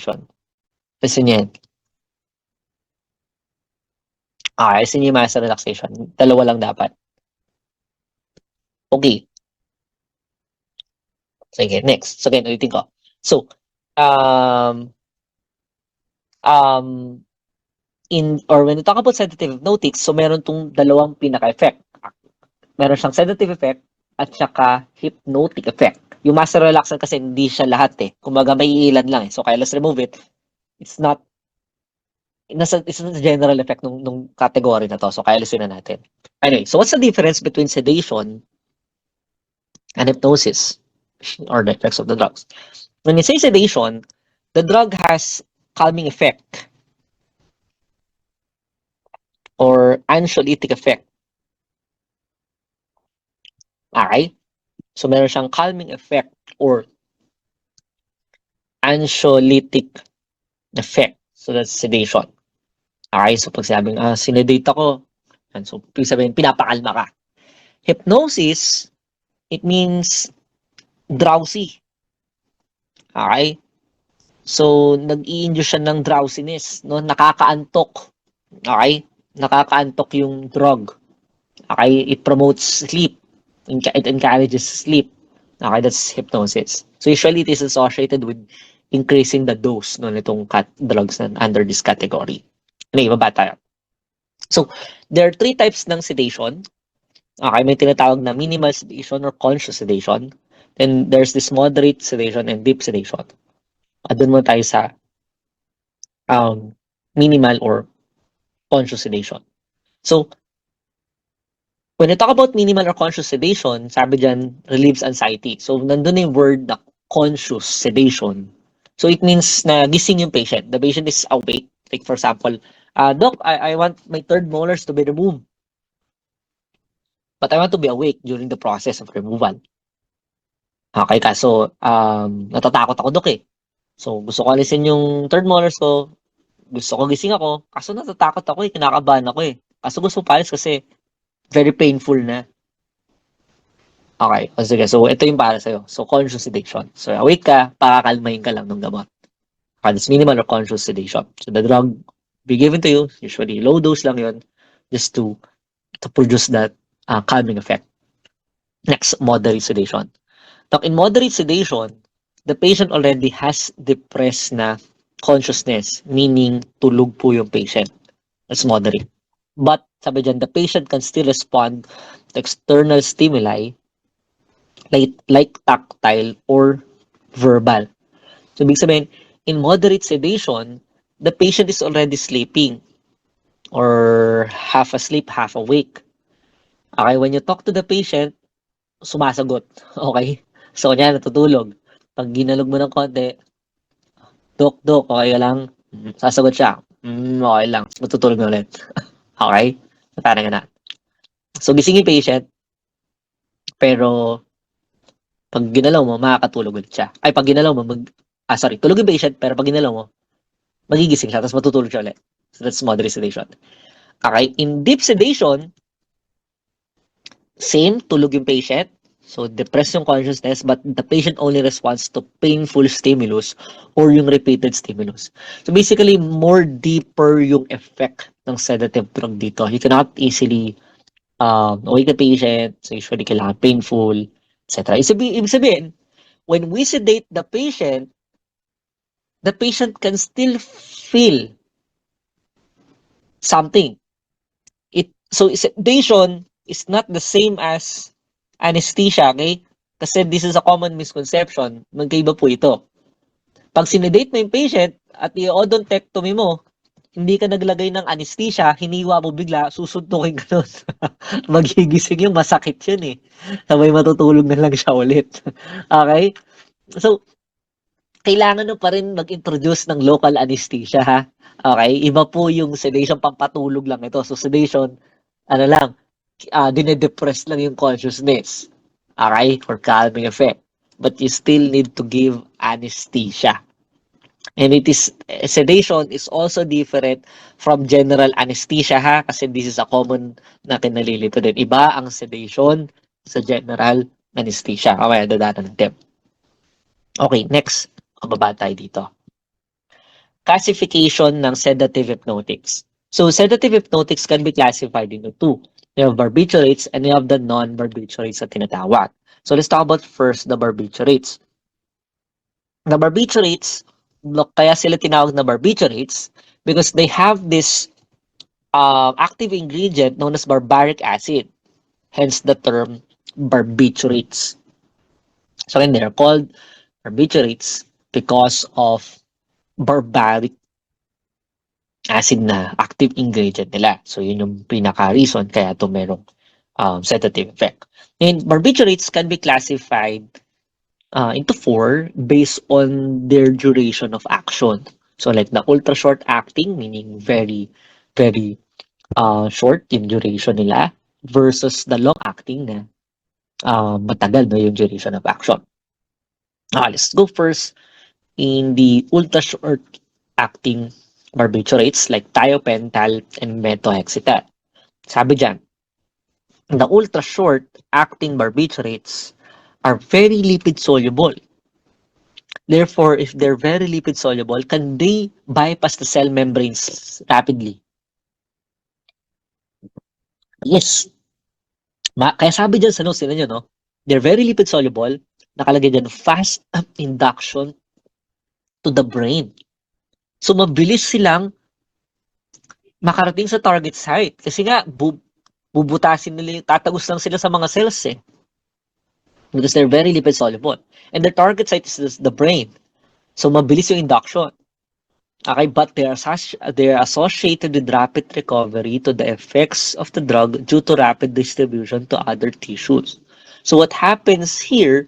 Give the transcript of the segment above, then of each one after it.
relaxation. Listen yan. Listen yung muscle relaxation. Dalawa lang dapat. Okay. Sige, next. So, again, ulitin ko. So, when you talk about sedative hypnotics, so meron tong dalawang pinaka-effect. Meron siyang sedative effect at saka hypnotic effect. Yung muscle relaxant kasi hindi siya lahat eh. Kumbaga may ilan lang eh. So, kaya let's remove it. It's not a general effect nung category na to. So, kaya listenin na natin. Anyway, so what's the difference between sedation and hypnosis? Or the effects of the drugs. When you say sedation, the drug has calming effect or anxiolytic effect. Okay? So, meron siyang calming effect or anxiolytic effect. So, that's sedation. Okay? So, pag sabing, sinedate ako, so, ibig sabihin, pinapakalma ka. Hypnosis, it means drowsy. Okay? So, nag-i-induce siya ng drowsiness, no? Nakakaantok. Okay? Nakakaantok yung drug. Okay? It promotes sleep. It encourages sleep. Okay? That's hypnosis. So, usually, it is associated with increasing the dose no, nitong drugs na under this category. Anyway, baba tayo. So, there are 3 types ng sedation. Okay? May tinatawag na minimal sedation or conscious sedation. Then, there's this moderate sedation and deep sedation. Doon mo tayo sa minimal or conscious sedation. So, when you talk about minimal or conscious sedation, sabi dyan, relieves anxiety. So, nandun yung word na conscious sedation. So, it means na gising yung patient. The patient is awake. Like, for example, Doc, I want my 3rd molars to be removed. But I want to be awake during the process of removal. Okay, kaso, natatakot ako, Doc eh. So, gusto ko alisin yung 3rd molars ko. Gusto ko gising ako. Kaso natatakot ako eh. Kinakabahan ako eh. Kaso gusto ko palis kasi very painful na. Okay. O sige. So, ito yung para sa'yo. So, conscious sedation. So, awake ka, pakakalmahin ka lang ng gamot. Okay, that's minimal or conscious sedation. So, the drug be given to you, usually low dose lang yun, just to produce that calming effect. Next, moderate sedation. Now, in moderate sedation, the patient already has depressed na consciousness, meaning tulog po yung patient. That's moderate. But, sabi dyan, the patient can still respond to external stimuli like tactile or verbal. So, ibig sabihin, in moderate sedation, the patient is already sleeping or half asleep, half awake. Okay, when you talk to the patient, sumasagot. Okay? So, kanya natutulog. Pag ginalog mo ng konti, Dok, okay ka lang? Sasagot siya, okay lang. Matutulog na ulit. Okay? Parang nga na. So, gising yung patient, pero pag ginalaw mo, makakatulog ulit siya. Ay, pag ginalaw mo, tulog yung patient, pero pag ginalaw mo, magigising siya, tapos matutulog siya ulit. So, that's moderate sedation. Okay? In deep sedation, same, tulog yung patient. So, depressed yung consciousness, but the patient only responds to painful stimulus or yung repeated stimulus. So, basically, more deeper yung effect ng sedative drug dito. You cannot easily wake the patient. So, usually, kailangan painful, etc. Ibig sabihin, when we sedate the patient can still feel something. So, sedation is not the same as anesthesia, okay? Kasi this is a common misconception. Magkaiba po ito. Pag sinedate mo yung patient at i-odontectomy mo, hindi ka naglagay ng anesthesia, hiniwa mo bigla, susuntukin ka nun. Magigising yung masakit yun eh. Sabay matutulog na lang siya ulit. Okay? So, kailangan mo pa rin mag-introduce ng local anesthesia, ha? Okay? Iba po yung sedation, pampatulog lang ito. So, sedation, dinedepress lang yung consciousness. Okay? For calming effect. But you still need to give anesthesia. And sedation is also different from general anesthesia, ha? Kasi this is a common na kinalilito din. Iba ang sedation sa general anesthesia. Okay, dadaan natin. Okay, next. Kababa tayo dito. classification ng sedative hypnotics. So, sedative hypnotics can be classified into two. You have barbiturates and you have the non-barbiturates na tinatawag. So, let's talk about first the barbiturates. The barbiturates, kaya sila tinawag na barbiturates because they have this active ingredient known as barbaric acid. Hence the term barbiturates. So, when they're called barbiturates because of barbaric acid na active ingredient nila. So, yun yung pinaka-reason kaya ito merong sedative effect. And barbiturates can be classified into four based on their duration of action. So, like the ultra short acting, meaning very, very short yung duration nila versus the long acting na matagal no, yung duration of action. Let's go first in the ultra short acting barbiturates like thiopental and methotrexate. Sabi dyan, the ultra short acting barbiturates are very lipid soluble. Therefore, if they're very lipid soluble, can they bypass the cell membranes rapidly? Yes. Kaya sabi dyan sa notes nyo, no? They're very lipid soluble. Nakalagay dyan, fast induction to the brain. So, mabilis silang makarating sa target site. Kasi nga, bubutasin nila, tatagos lang sila sa mga cells eh. Because they're very lipid soluble. And their target site is the brain. So, mabilis yung induction. Okay, but they are associated with rapid recovery to the effects of the drug due to rapid distribution to other tissues. So, what happens here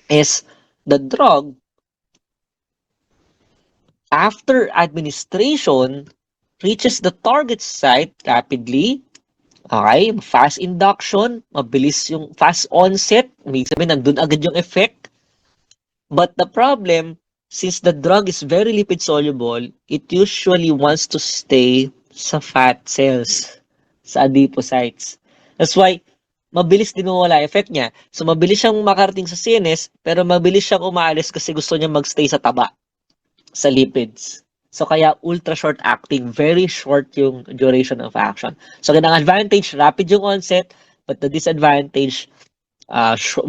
is the drug, after administration, reaches the target site rapidly. Okay, fast induction, mabilis yung fast onset, may sabihin nandun agad yung effect. But the problem, since the drug is very lipid soluble, it usually wants to stay sa fat cells, sa adipocytes. That's why, mabilis din mawala effect niya. So, mabilis siyang makarating sa CNS, pero mabilis siyang umaalis kasi gusto niya magstay sa taba, sa lipids. So, kaya ultra short acting, very short yung duration of action. So, ang advantage, rapid yung onset, but the disadvantage,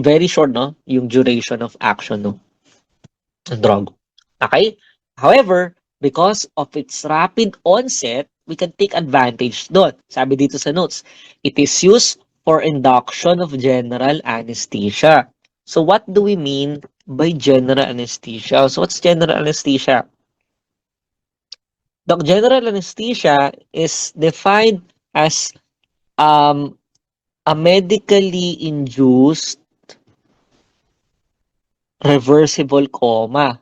very short, no? Yung duration of action, no? Ng drug. Okay? However, because of its rapid onset, we can take advantage doon. Sabi dito sa notes, it is used for induction of general anesthesia. So, what do we mean by general anesthesia? So, what's general anesthesia? The general anesthesia is defined as a medically induced reversible coma.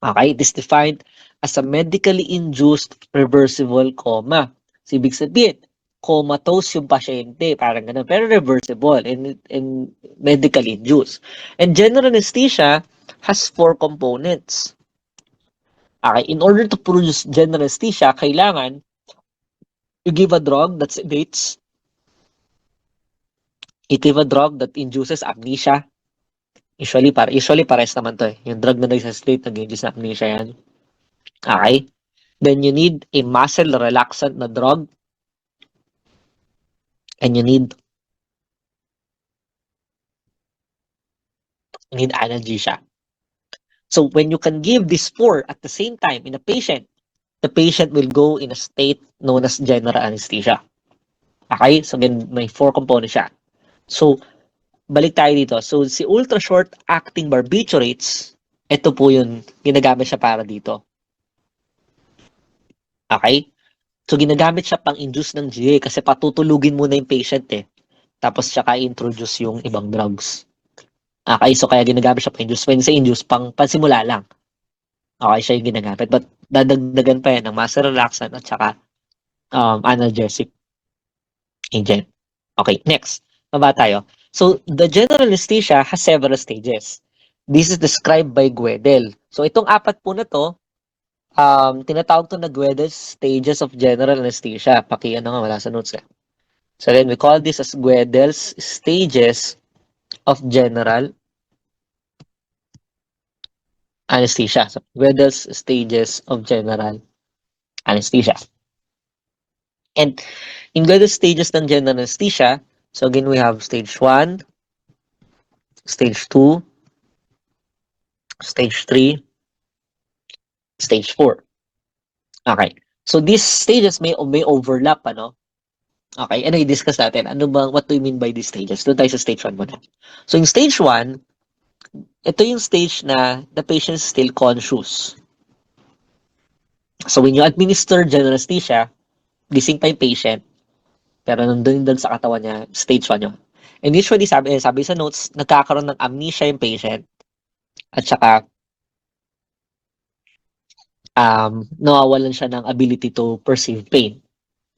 Okay, it is defined as a medically induced reversible coma. So, ibig sabihin, comatose yung pasyente, parang ganun, pero reversible and medically induced. And general anesthesia has four components. Okay, in order to produce general anesthesia, kailangan you give a drug that sedates, you give a drug that induces amnesia. Usually pares naman to eh. Yung drug na nagsasedate, nag-induce na amnesia yan. Okay? Then you need a muscle relaxant na drug. And you need analgesia. So when you can give these four at the same time in a patient, the patient will go in a state known as general anesthesia. Okay? So again, may four components siya. So, balik tayo dito. So, si ultra short acting barbiturates, ito po yun, ginagamit siya para dito. Okay? So, ginagamit siya pang induce ng GA kasi patutulugin muna yung patient eh. Tapos, tsaka introduce yung ibang drugs. Okay? So, kaya ginagamit siya pang induce. When say induce, pansimula lang. Okay, siya yung ginagamit. But, dadagdagan pa yan ng muscle relaxant at tsaka analgesic agent. Okay, next. Baba tayo. So, the general anesthesia has several stages. This is described by Guedel. So, itong apat po na to, tinatawag to na Guedel's stages of general anesthesia. Ano nga, wala sa notes eh. So, then we call this as Guedel's stages of general anesthesia. So, Wedel's stages of general anesthesia. And in Wedel's stages ng general anesthesia, so again, we have stage 1, stage 2, stage 3, stage 4. Okay. So these stages may overlap, ano? Okay, ano i-discuss natin? What do you mean by these stages? Doon tayo sa stage 1 muna. So in stage 1, ito yung stage na the patient is still conscious. So when you administer general anesthesia, gising pa yung patient, pero nandun din sa katawan niya, stage 1 yun. And usually, sabi sa notes, nagkakaroon ng amnesia yung patient, at saka nawawalan siya ng ability to perceive pain.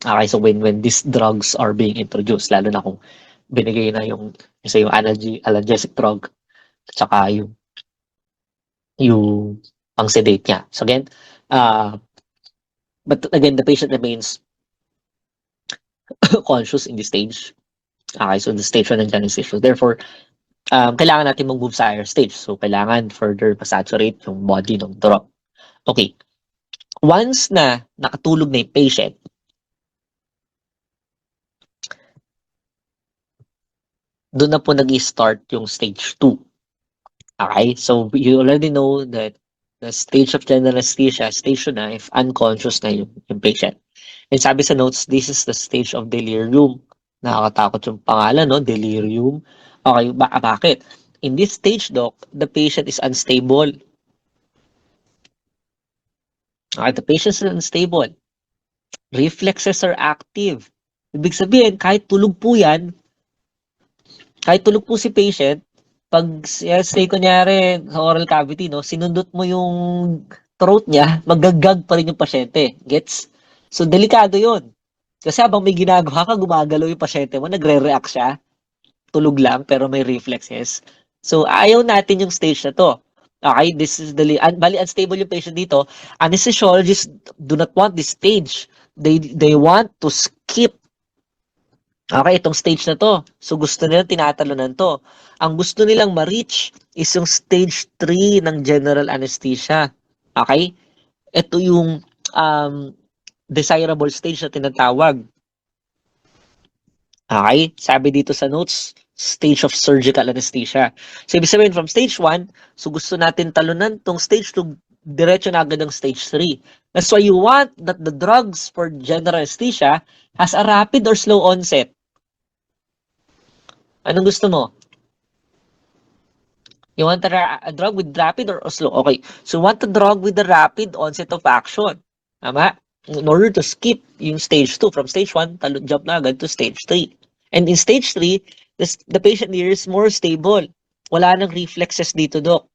Okay, so when these drugs are being introduced, lalo na kung binigay na yung analgesic drug, at saka yung pang-sedate niya. So again, but again, the patient remains conscious in this stage. Okay, so the stage 1 ng general anesthesia. Therefore, kailangan natin mag-move sa higher stage. So, kailangan further saturate yung body ng drug. Okay. Once na nakatulog na yung patient, doon na po nag-start yung stage 2. Okay? So, you already know that the stage of general anesthesia, stage 2 na if unconscious na yung patient. And sabi sa notes, this is the stage of delirium. Nakakatakot yung pangalan, no? Delirium. Okay, bakit? In this stage, doc, the patient is unstable. Okay, the patient is unstable. Reflexes are active. Ibig sabihin, kahit tulog po si patient, pag say kunyari sa oral cavity, no, sinundot mo yung throat niya, magagag pa rin yung pasyente. Gets? So, delikado yun. Kasi habang may ginagawa ka, gumagalaw yung pasyente mo, nagre-react siya. Tulog lang, pero may reflexes. So, ayaw natin yung stage na to. Okay, this is bali unstable yung patient dito. Anesthesiologists do not want this stage. They want to skip. Okay, itong stage na to. So gusto nilang tinatalunan to. Ang gusto nilang ma-reach is yung stage 3 ng general anesthesia. Okay? Ito yung desirable stage na tinatawag. Okay? Sabi dito sa notes, stage of surgical anesthesia. So, ibig sabihin, from stage 1, so gusto natin talunan tong stage 2, diretso na agad ng stage 3. That's why you want that the drugs for general anesthesia has a rapid or slow onset. Anong gusto mo? You want a drug with rapid or slow? Okay. So, you want a drug with the rapid onset of action. Tama? In order to skip yung stage 2, from stage 1, jump na agad to stage 3. And in stage 3, the patient here is more stable. Wala nang reflexes dito, Doc.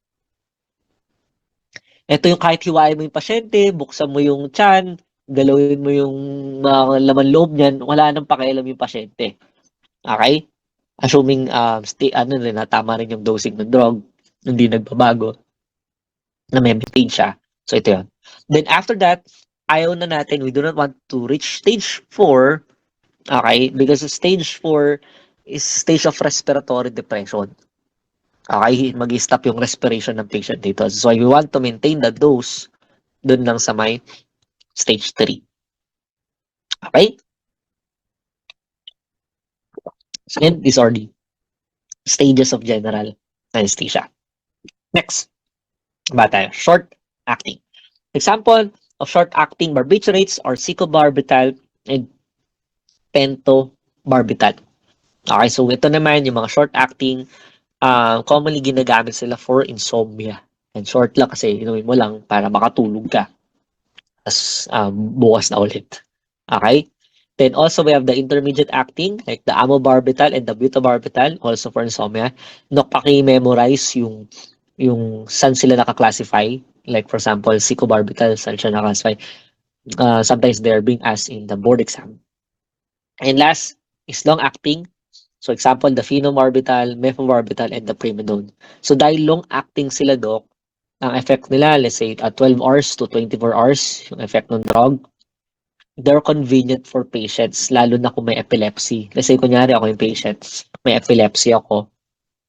Ito yung kahit hiwain mo yung pasyente, buksan mo yung tiyan, galawin mo yung laman loob niyan, wala nang pakialam yung pasyente. Okay? Assuming tama rin yung dosing ng drug, hindi nagbabago, na may maintain siya. So ito yun. Then after that, ayaw na natin, we do not want to reach stage 4, okay? Because stage 4 is stage of respiratory depression. Okay, mag-stop yung respiration ng patient dito. So we want to maintain the dose dun lang sa may stage 3. Okay? So these are the stages of general anesthesia. Next, ba tayo? Short acting. Example of short acting barbiturates are secobarbital and pentobarbital. Okay, so ito naman yung mga short acting, commonly ginagamit sila for insomnia. And short lang kasi inumin mo lang para makatulog ka. Tapos bukas na ulit. Okay? Then also we have the intermediate acting like the amobarbital and the butabarbital also for insomnia. Paki-memorize yung saan sila naka-classify. Like for example, secobarbital, saan siya naka-classify. Sometimes they're being asked in the board exam. And last is long-acting. So example, the phenobarbital, methylbarbital, and the primidone. So dahil long-acting sila, Doc, ang effect nila, let's say 12 hours to 24 hours, yung effect ng drug, they're convenient for patients, lalo na kung may epilepsy. Let's say, kunyari ako yung patient, may epilepsy ako.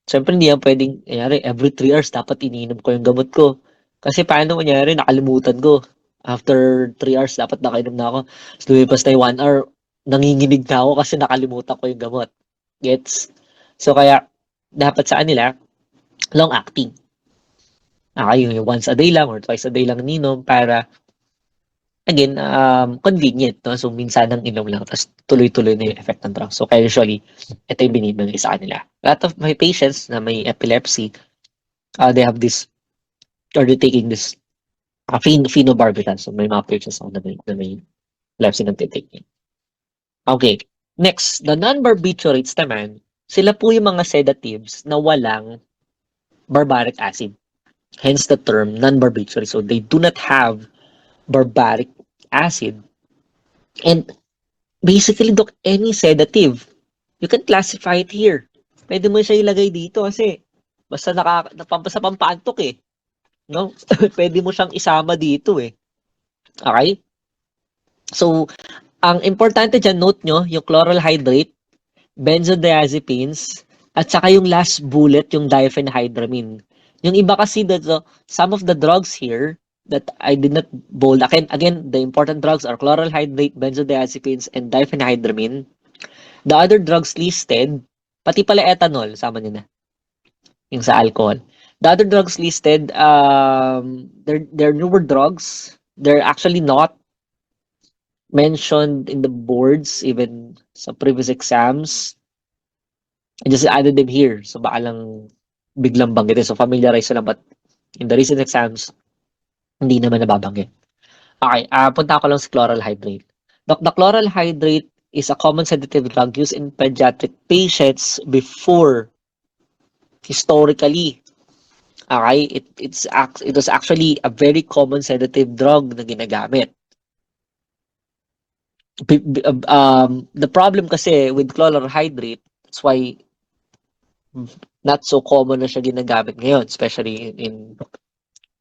Siyempre, hindi yan pwedeng, kunyari, every 3 hours, dapat iniinom ko yung gamot ko. Kasi paano nangyari, nakalimutan ko. After 3 hours, dapat nakainom na ako. Tapos lumipas na yung 1 hour, nanginginig na ako kasi nakalimutan ko yung gamot. Gets? So kaya, dapat sa kanila, long-acting. Yung once a day lang or twice a day lang ninom para, again, convenient, no? So, minsan ang inom lang, tapos tuloy-tuloy na yung effect ng drug. So, kaya usually, ito yung binibigay sa kanila. A lot of my patients na may epilepsy, they have this, or they're taking this phenobarbital. So, may mga patients ako na may epilepsy na titake. Okay. Next, the non-barbiturates naman, sila po yung mga sedatives na walang barbaric acid. Hence the term non-barbiturates. So, they do not have barbaric acid. And basically, Doc, any sedative, you can classify it here. Pwede mo siya ilagay dito kasi basta sa pampaantok eh. No? Pwede mo siyang isama dito eh. Okay? So, ang importante dyan, note nyo, yung chloral hydrate, benzodiazepines, at saka yung last bullet, yung diphenhydramine. Yung iba kasi, some of the drugs here that I did not bold, again, the important drugs are chloral hydrate, benzodiazepines, and diphenhydramine. The other drugs listed, pati pala ethanol, sama nyo na, yung sa alcohol. The other drugs listed, they're newer drugs. They're actually not mentioned in the boards, even sa previous exams. I just added them here. So baka lang biglang banggitin. So familiarize lang, but in the recent exams, hindi naman nababanggit. Okay, punta ko lang sa chloral hydrate. The chloral hydrate is a common sedative drug used in pediatric patients before historically. Okay, it was actually a very common sedative drug na ginagamit. The problem kasi with chloral hydrate, that's why not so common na siya ginagamit ngayon, especially in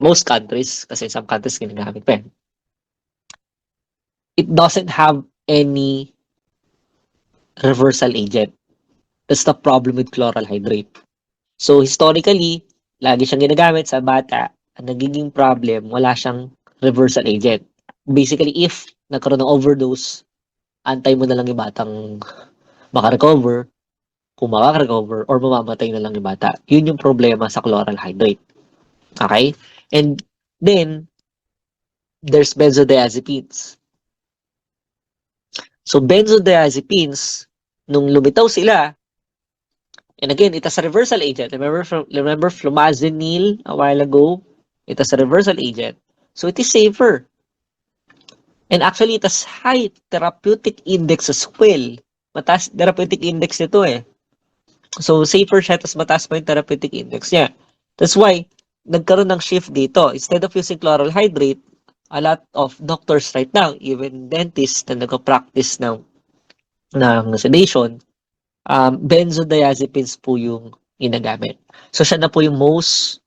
most countries, kasi some countries ginagamit pa. It doesn't have any reversal agent. That's the problem with chloral hydrate. So historically, lagi siyang ginagamit sa bata. Ang nagiging problem, wala siyang reversal agent. Basically, if nagkaroon ng overdose, antay mo na lang yung batang makarecover, kung makaka-recover, or mamamatay na lang yung bata. Yun yung problema sa chloral hydrate. Okay? And then, there's benzodiazepines. So, benzodiazepines, nung lumitaw sila, and again, it has a reversal agent. Remember flumazenil a while ago? It has a reversal agent. So, it is safer. And actually, it has high therapeutic index as well. Mataas therapeutic index nito eh. So, safer siya, tapos mataas pa yung therapeutic index niya. That's why, nagkaroon ng shift dito. Instead of using chloral hydrate, a lot of doctors right now, even dentists na nag-practice ng sedation, benzodiazepines po yung ginagamit. So, siya na po yung most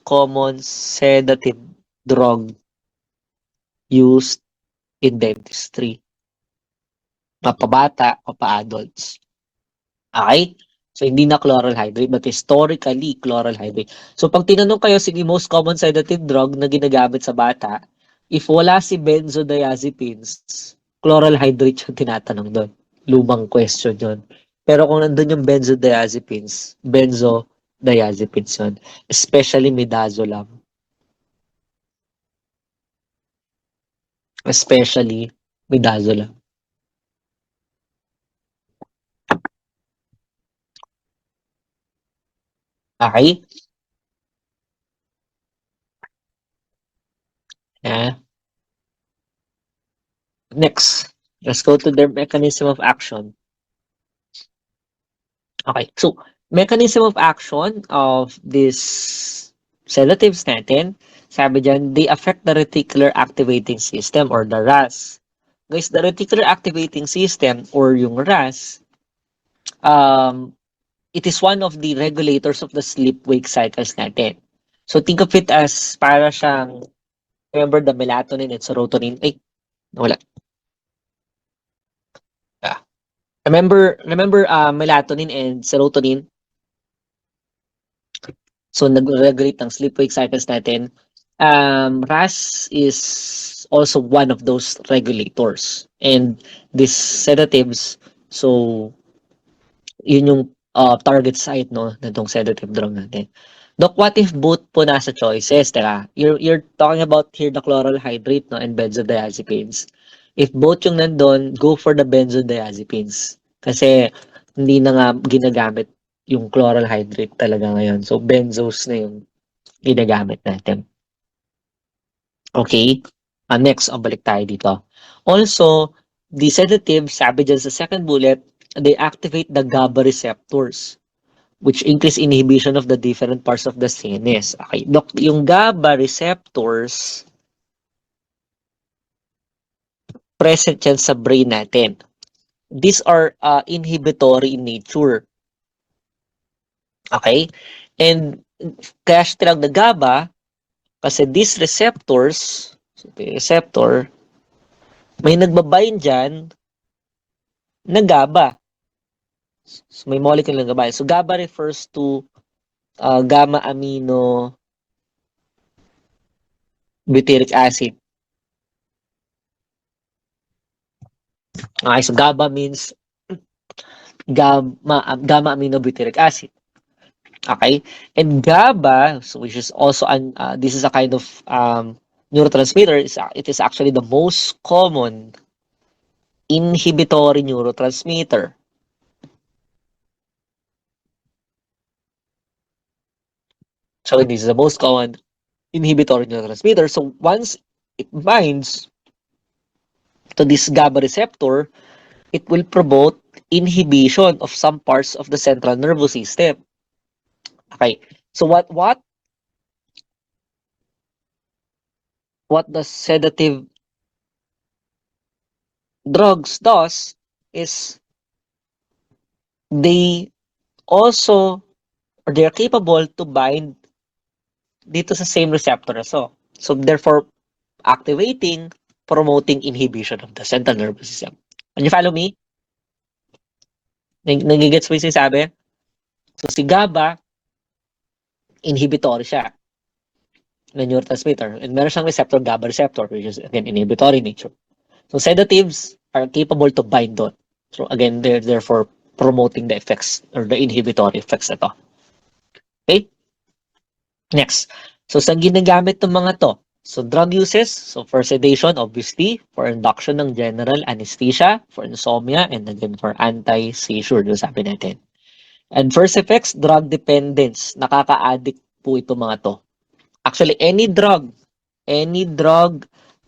common sedative drug used in dentistry. Mapabata o pa-adults. Okay? So, hindi na chloral hydrate, but historically, chloral hydrate. So, pag tinanong kayo, sige, most common sedative drug na ginagamit sa bata, if wala si benzodiazepines, chloral hydrate yung tinatanong doon. Lumang question yun. Pero kung nandun yung benzodiazepines yun. Especially midazolam. Especially midazolam. Okay? Yeah. Next, let's go to their mechanism of action. Okay, so mechanism of action of this sedatives natin, sabi dyan, they affect the reticular activating system or the RAS. Guys, the reticular activating system or yung RAS, it is one of the regulators of the sleep-wake cycles natin. So think of it as para siyang, remember the melatonin and serotonin? Ay, wala. Remember melatonin and serotonin? So, nag-regulate ng sleep-wake cycles natin. RAS is also one of those regulators. And these sedatives, so, yun yung target site, no, na itong sedative drug natin. Doc, what if both po nasa choices? Teka, you're talking about here the chloral hydrate, no, and benzodiazepines. If both yung nandun, go for the benzodiazepines. Kasi hindi na nga ginagamit yung chloral hydrate talaga ngayon. So, benzos na yung ginagamit natin. Okay? Next, balik tayo dito. Also, the sedative, sabi dyan sa second bullet, they activate the GABA receptors, which increase inhibition of the different parts of the CNS. Okay, Doc, yung GABA receptors, present yan sa brain natin. These are inhibitory in nature. Okay? And kaya siya tinawag na GABA kasi these receptors, so the receptor, may nagbabind dyan na GABA. So may molecule ng GABA. So GABA refers to gamma amino butyric acid. Okay, so GABA means gamma aminobutyric acid. Okay? And GABA, so which is also this is a kind of neurotransmitter, it is actually the most common inhibitory neurotransmitter. So this is the most common inhibitory neurotransmitter. So once it binds to this GABA receptor, it will promote inhibition of some parts of the central nervous system. Okay. So what the sedative drugs does is they also, or they are capable to bind dito sa same receptor as so. So therefore, activating, promoting inhibition of the central nervous system. Can you follow me? Nagigets mo yung sinasabi? So si GABA, inhibitory siya na neurotransmitter. And meron siyang receptor, GABA receptor, which is again inhibitory nature. So sedatives are capable to bind doon. So again, they're therefore promoting the effects or the inhibitory effects na to. Okay? Next. So sa ginagamit ng mga to? So drug uses, so for sedation, obviously, for induction ng general anesthesia, for insomnia, and again for anti-seizure, sabi natin. And first effects, drug dependence. Nakaka-addict po ito mga to. Actually, any drug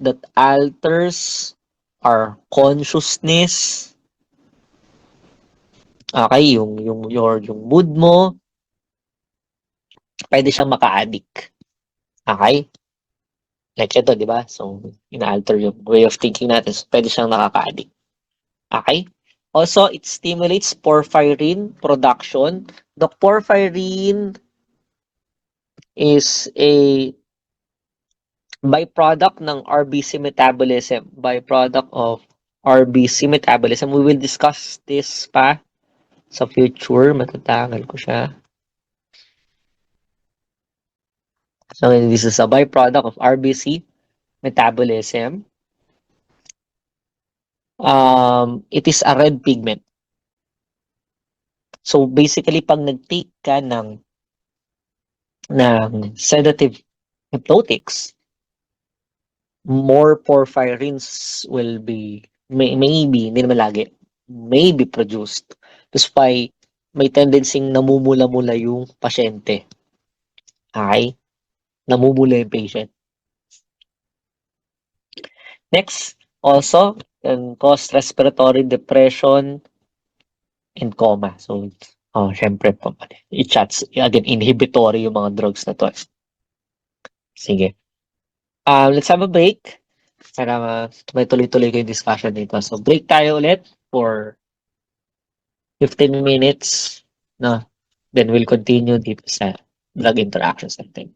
that alters our consciousness, okay, yung mood mo, pwede siyang maka-addict. Okay? Like ito, di ba? So, ina-alter yung way of thinking natin. So, pwede siyang nakaka-addict. Okay? Also, it stimulates porphyrin production. The porphyrin is a byproduct ng RBC metabolism. Byproduct of RBC metabolism. We will discuss this pa sa future. Matatagal ko siya. So, this is a byproduct of RBC metabolism. It is a red pigment. So, basically, pag nag-take ka ng sedative hypnotics, more porphyrins will be, maybe, hindi naman lagi, may be produced. That's why may tendency namumula-mula yung pasyente. Okay? Namumula yung patient. Next, also, can cause respiratory depression and coma. So, syempre, i-chats, again, inhibitory yung mga drugs na to. Sige. Let's have a break para may tuloy-tuloy ko yung discussion dito. So, break tayo ulit for 15 minutes. No? Then we'll continue dito sa drug interactions natin.